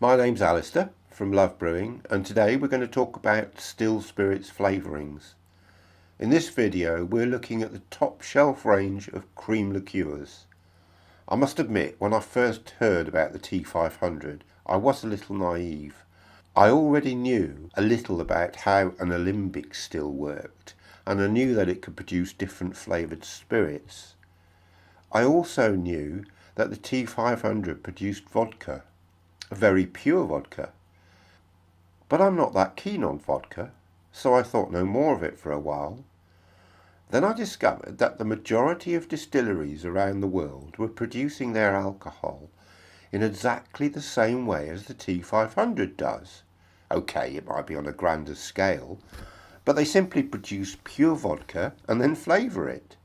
My name's Alistair from Love Brewing, and today we're going to talk about still spirits flavourings. In this video we're looking at the top shelf range of cream liqueurs. I must admit, when I first heard about the T500 I was a little naive. I already knew a little about how an alembic still worked, and I knew that it could produce different flavoured spirits. I also knew that the T500 produced vodka, a very pure vodka. But I'm not that keen on vodka, so I thought no more of it for a while. Then I discovered that the majority of distilleries around the world were producing their alcohol in exactly the same way as the T500 does. Okay, it might be on a grander scale, but they simply produce pure vodka and then flavour it.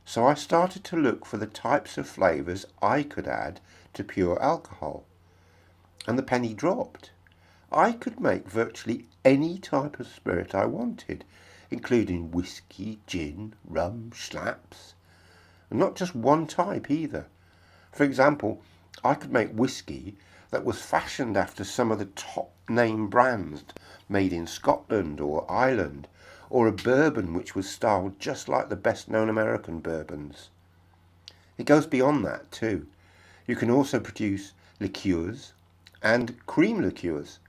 So I started to look for the types of flavours I could add to pure alcohol. And the penny dropped. I could make virtually any type of spirit I wanted, including whiskey, gin, rum, schnapps, and not just one type either. For example, I could make whiskey that was fashioned after some of the top name brands made in Scotland or Ireland, or a bourbon which was styled just like the best known American bourbons. It goes beyond that too. You can also produce liqueurs and cream liqueurs,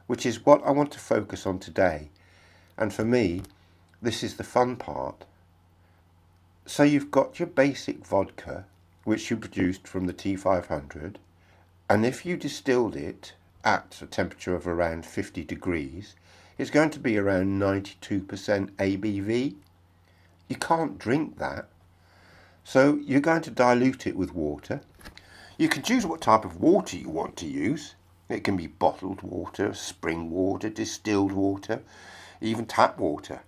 which is what I want to focus on today. And for me, this is the fun part. So you've got your basic vodka, which you produced from the T500, and if you distilled it at a temperature of around 50 degrees, it's going to be around 92% ABV. You can't drink that. So you're going to dilute it with water. You can choose what type of water you want to use. It can be bottled water, spring water, distilled water, even tap water.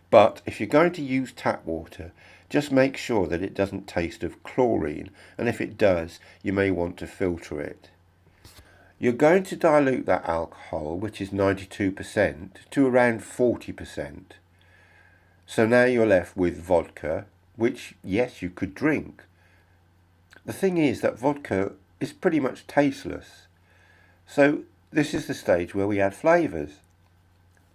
But if you're going to use tap water, just make sure that it doesn't taste of chlorine, and if it does, you may want to filter it. You're going to dilute that alcohol, which is 92%, to around 40%. So now you're left with vodka, which, yes, you could drink. The thing is that vodka is pretty much tasteless. So this is the stage where we add flavours.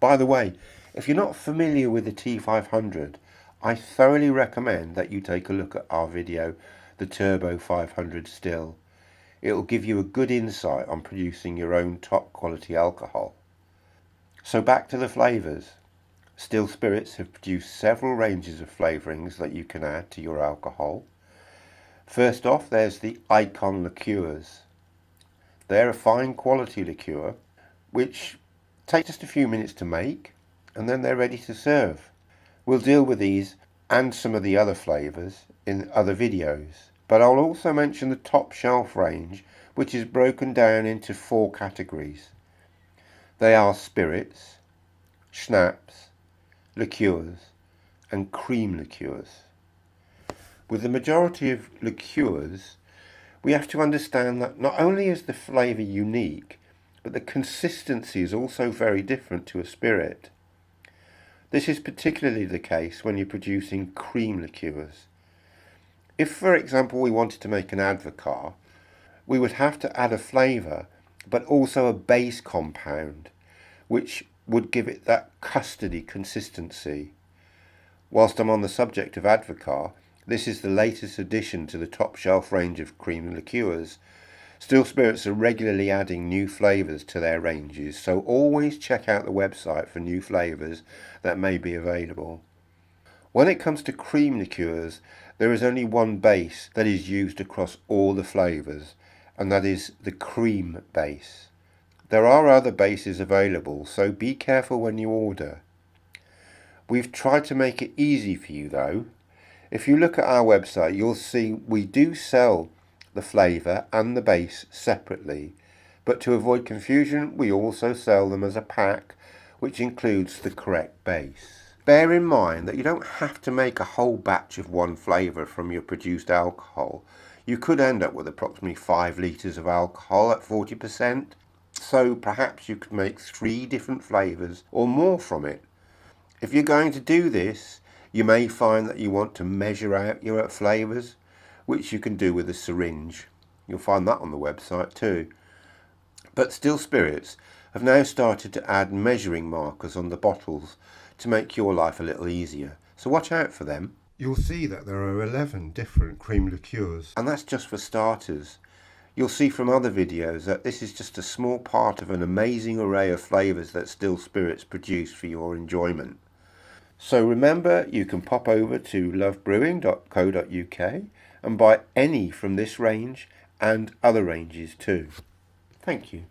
By the way, if you're not familiar with the T500, I thoroughly recommend that you take a look at our video, the Turbo 500 Still. It'll give you a good insight on producing your own top quality alcohol. So back to the flavours. Still Spirits have produced several ranges of flavourings that you can add to your alcohol. First off, there's the Icon Liqueurs. They're a fine quality liqueur which take just a few minutes to make, and then they're ready to serve. We'll deal with these and some of the other flavours in other videos, but I'll also mention the top shelf range, which is broken down into 4 categories. They are spirits, schnapps, liqueurs and cream liqueurs. With the majority of liqueurs, we have to understand that not only is the flavour unique, but the consistency is also very different to a spirit. This is particularly the case when you're producing cream liqueurs. If, for example, we wanted to make an advocaat, we would have to add a flavour, but also a base compound, which would give it that custardy consistency. Whilst I'm on the subject of advocaat, this is the latest addition to the top shelf range of cream liqueurs. Still Spirits are regularly adding new flavours to their ranges, so always check out the website for new flavours that may be available. When it comes to cream liqueurs, there is only one base that is used across all the flavours, and that is the cream base. There are other bases available, so be careful when you order. We've tried to make it easy for you though. If you look at our website, you'll see we do sell the flavour and the base separately, but to avoid confusion, we also sell them as a pack, which includes the correct base. Bear in mind that you don't have to make a whole batch of one flavour from your produced alcohol. You could end up with approximately 5 litres of alcohol at 40%, so perhaps you could make 3 different flavours or more from it. If you're going to do this, you may find that you want to measure out your flavours, which you can do with a syringe. You'll find that on the website too. But Still Spirits have now started to add measuring markers on the bottles to make your life a little easier, so watch out for them. You'll see that there are 11 different cream liqueurs, and that's just for starters. You'll see from other videos that this is just a small part of an amazing array of flavours that Still Spirits produce for your enjoyment. So remember, you can pop over to lovebrewing.co.uk and buy any from this range and other ranges too. Thank you.